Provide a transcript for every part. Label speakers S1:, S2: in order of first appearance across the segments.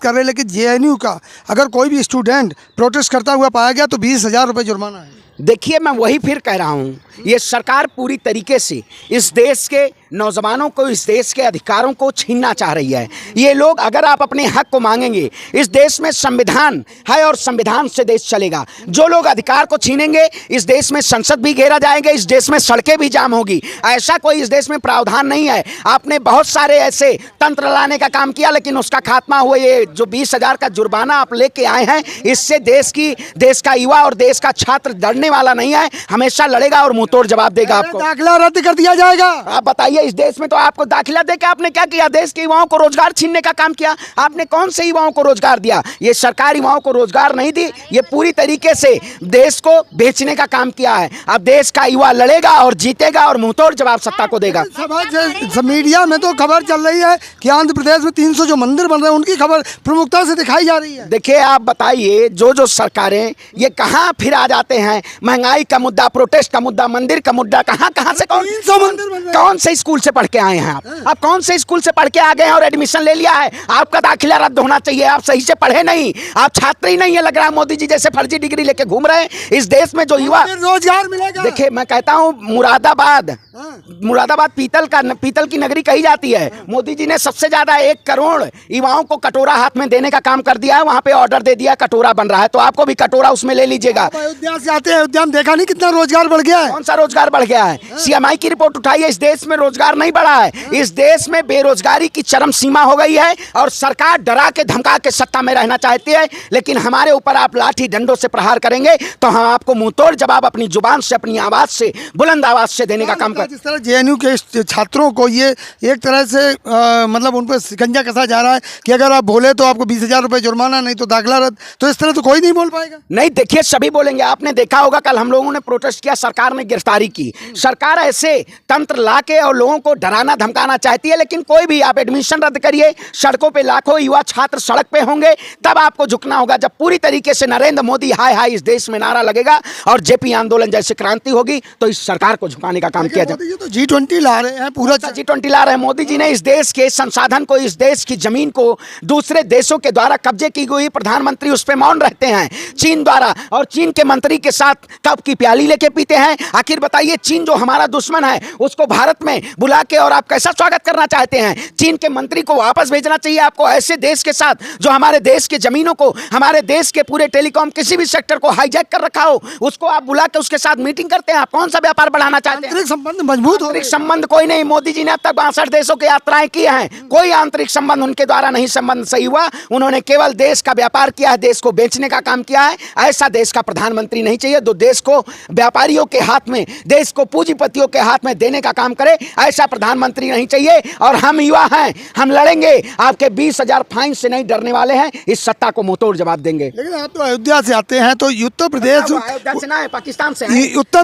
S1: कर रहे हैं, लेकिन जेएनयू का अगर कोई भी स्टूडेंट प्रोटेस्ट करता हुआ पाया गया तो 20,000 रुपये जुर्माना है।
S2: देखिए, मैं वही फिर कह रहा हूँ, ये सरकार पूरी तरीके से इस देश के नौजवानों को, इस देश के अधिकारों को छीनना चाह रही है। ये लोग, अगर आप अपने हक को मांगेंगे, इस देश में संविधान है और संविधान से देश चलेगा। जो लोग अधिकार को छीनेंगे, इस देश में संसद भी घेरा जाएंगे, इस देश में सड़कें भी जाम होगी। ऐसा कोई इस देश में प्रावधान नहीं है। आपने बहुत सारे ऐसे तंत्र लाने का काम किया, लेकिन उसका खात्मा हुआ। ये जो 20,000 का जुर्माना आप लेके आए हैं, इससे देश का युवा और देश का छात्र डरने वाला नहीं है, हमेशा लड़ेगा और मुंहतोड़ जवाब देगा आपको।
S1: दाखिला रद्द कर दिया जाएगा।
S2: आप बताइए, इस देश में तो आपको दाखिला देके आपने क्या किया? देश के युवाओं को रोजगार छीनने का काम किया। आपने कौन से युवाओं को रोजगार दिया? ये सरकार युवाओं को रोजगार नहीं दी, ये पूरी तरीके से देश को बेचने का काम किया है। अब देश का युवा लड़ेगा और जीतेगा और मुंहतोड़ जवाब सत्ता को देगा।
S1: मीडिया में तो खबर चल रही है कि आंध्र प्रदेश में 300 जो मंदिर बन रहे हैं, उनकी खबर प्रमुखता से दिखाई जा रही है।
S2: देखिए, आप बताइए, जो सरकारें ये कहाँ फिर आ जाते हैं, महंगाई का मुद्दा, प्रोटेस्ट का मुद्दा, मंदिर का मुद्दा, कहाँ से कौन से स्कूल से पढ़ के आए हैं आप कौन से स्कूल से पढ़ के आ गए हैं और एडमिशन ले लिया है? आपका दाखिला रद्द होना चाहिए। आप सही से पढ़े नहीं, आप छात्र ही नहीं है। लग रहा है मोदी जी जैसे फर्जी डिग्री लेके घूम रहे हैं। इस देश में जो युवा,
S1: रोजगार मिलेगा।
S2: देखिए, मैं कहता हूँ, मुरादाबाद पीतल की नगरी कही जाती है। मोदी जी ने सबसे ज्यादा 1 करोड़ युवाओं को कटोरा हाथ में देने का काम कर दिया है। वहां पे ऑर्डर दे दिया, कटोरा बन रहा है, तो आपको भी कटोरा उसमें ले लीजिएगा।
S1: अयोध्या से आते हैं, अयोध्या में देखा नहीं कितना रोजगार बढ़ गया है?
S2: कौन सा रोजगार बढ़ गया है? सीएमआई की रिपोर्ट उठाई है, इस देश में रोजगार नहीं बढ़ा है। इस देश में बेरोजगारी की चरम सीमा हो गई है और सरकार डरा के धमका के सत्ता में रहना चाहती है। लेकिन हमारे ऊपर आप लाठी डंडों से प्रहार करेंगे तो हम आपको मुंहतोड़ जवाब अपनी जुबान से, अपनी आवाज से, बुलंद आवाज से देने का काम कर।
S1: जिस तरह जेएनयू के छात्रों को ये एक तरह से मतलब उन पर शिकंजा कसा जा रहा है कि अगर आप बोले तो आपको 20,000 रुपये जुर्माना, नहीं तो दाखिला रद्द, तो इस तरह तो कोई नहीं बोल पाएगा।
S2: नहीं, देखिए, सभी बोलेंगे। आपने देखा होगा, कल हम लोगों ने प्रोटेस्ट किया, सरकार ने गिरफ्तारी की। सरकार ऐसे तंत्र लाके और लोगों को डराना धमकाना चाहती है, लेकिन कोई भी, आप एडमिशन रद्द करिए, सड़कों पे लाखों युवा छात्र सड़क पे होंगे, तब आपको झुकना होगा। जब पूरी तरीके से नरेंद्र मोदी हाय हाय इस देश में नारा लगेगा और जेपी आंदोलन जैसे क्रांति होगी, तो इस सरकार को झुकाने का काम किया जाए।
S1: तो G20 ला रहे हैं, पूरा
S2: G20 ला रहे हैं। मोदी जी ने इस देश के संसाधन को, इस देश की जमीन को दूसरे देशों के द्वारा कब्जे की गई, प्रधानमंत्री उस पर मौन रहते हैं चीन द्वारा, और चीन के मंत्री के साथ कप की प्याली लेके पीते हैं। आखिर बताइए, चीन जो हमारा दुश्मन है, उसको भारत में बुला के और आप कैसा स्वागत करना चाहते हैं? चीन के मंत्री को वापस भेजना चाहिए आपको। ऐसे देश के साथ जो हमारे देश के जमीनों को, हमारे देश के पूरे टेलीकॉम किसी भी सेक्टर को हाईजैक कर रखा हो, उसको आप बुला के उसके साथ मीटिंग करते हैं। आप कौन सा व्यापार बढ़ाना चाहते हैं?
S1: संबंध मजबूत हो।
S2: संबंध कोई नहीं। मोदी जी ने अब तक 62 देशों की यात्राएं की हैं, कोई आंतरिक संबंध उनके द्वारा नहीं संबंध सही हुआ। उन्होंने केवल देश का व्यापार किया है, देश को बेचने का काम किया है। ऐसा देश का प्रधानमंत्री नहीं चाहिए जो देश को व्यापारियों के हाथ में, देश को पूंजीपतियों के हाथ में देने का काम करे। ऐसा प्रधानमंत्री नहीं चाहिए। और हम युवा हैं, हम लड़ेंगे। आपके 20,000 फाइन से नहीं डरने वाले हैं, इस सत्ता को मुंहतोड़ जवाब देंगे।
S1: लेकिन आप तो अयोध्या से आते हैं, तो उत्तर प्रदेश,
S2: पाकिस्तान से,
S1: उत्तर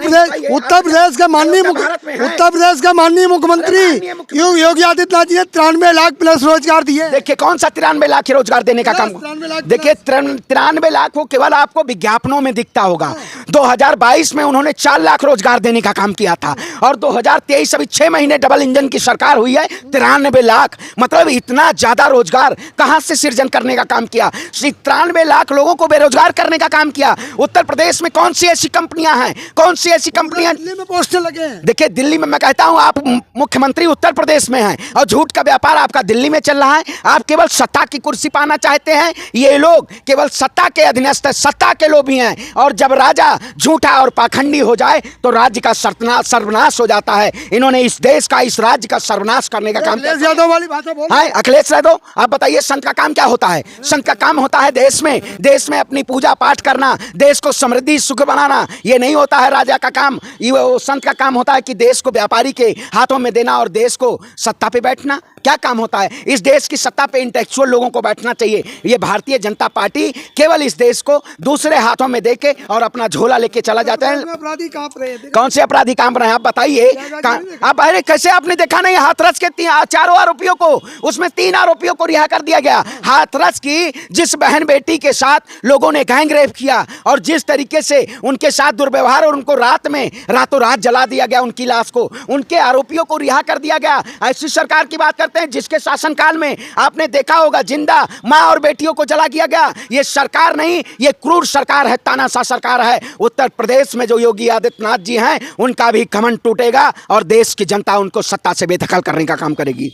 S1: प्रदेश का माननीय मुख्यमंत्री योगी आदित्यनाथ जी ने 93 लाख प्लस रोजगार दिए।
S2: देखिए, कौन सा 93 लाख रोजगार देने का काम? देखिए, 93 लाख वो केवल आपको विज्ञापनों में दिखता होगा। 2022 में उन्होंने 4 लाख रोजगार देने का काम किया था, और 2023 अभी 6 महीने डबल इंजन की सरकार हुई है, 93 लाख। मतलब इतना ज्यादा रोजगार कहां से सृजन करने का काम किया? 93 लाख लोगों को बेरोजगार करने का काम किया। उत्तर प्रदेश में कौन सी ऐसी कंपनियां हैं, कौन सी ऐसी कंपनियां?
S1: दिल्ली में पोस्टर लगे हैं।
S2: देखिए, दिल्ली में, मैं कहता हूं, आप मुख्यमंत्री उत्तर प्रदेश में हैं और झूठ का व्यापार आपका दिल्ली में चल रहा है। आप केवल सत्ता की कुर्सी पाना चाहते हैं। ये लोग केवल सत्ता के अधीनस्थ, सत्ता के लोभी हैं। और जब राजा झूठा और पाखंडी हो जाए तो राज्य का सर्वनाश हो जाता है। इन्होंने इस देश का, इस राज्य का सर्वनाश करने का काम किया।
S1: अखिलेश यादव वाली बात है।
S2: हाँ, अखिलेश यादव, आप बताइए, संत का काम क्या होता है? संत का काम होता है देश में अपनी पूजा पाठ करना, देश को समृद्धि सुख बनाना। ये नहीं होता है राजा का काम। ये संत का काम होता है कि देश को व्यापारी के हाथों में देना और देश को सत्ता पे बैठना। क्या काम होता है? इस देश की सत्ता पे इंटेलेक्चुअल लोगों को बैठना चाहिए। ये भारतीय जनता पार्टी केवल इस देश को दूसरे हाथों में देके और अपना झोला लेके चला जाता है।
S1: अपराधी कांप रहे हैं।
S2: कौन से अपराधी कांप रहे हैं? आप बताइए। आप अरे कैसे आपने देखा नहीं? हाथरस के 4 आरोपियों को, उसमें 3 आरोपियों को रिहा कर दिया गया। हाथरस की जिस बहन बेटी के साथ लोगों ने गैंग रेप किया और जिस तरीके से उनके साथ दुर्व्यवहार और उनको रातों रात जला दिया गया, उनकी लाश को, उनके आरोपियों को रिहा कर दिया गया। ऐसी सरकार की बात करते करते हैं, जिसके शासनकाल में आपने देखा होगा जिंदा माँ और बेटियों को जला दिया गया। ये सरकार नहीं, ये क्रूर सरकार है, तानाशाह सरकार है। उत्तर प्रदेश में जो योगी आदित्यनाथ जी हैं, उनका भी घमंड टूटेगा और देश की जनता उनको सत्ता से बेदखल करने का काम करेगी।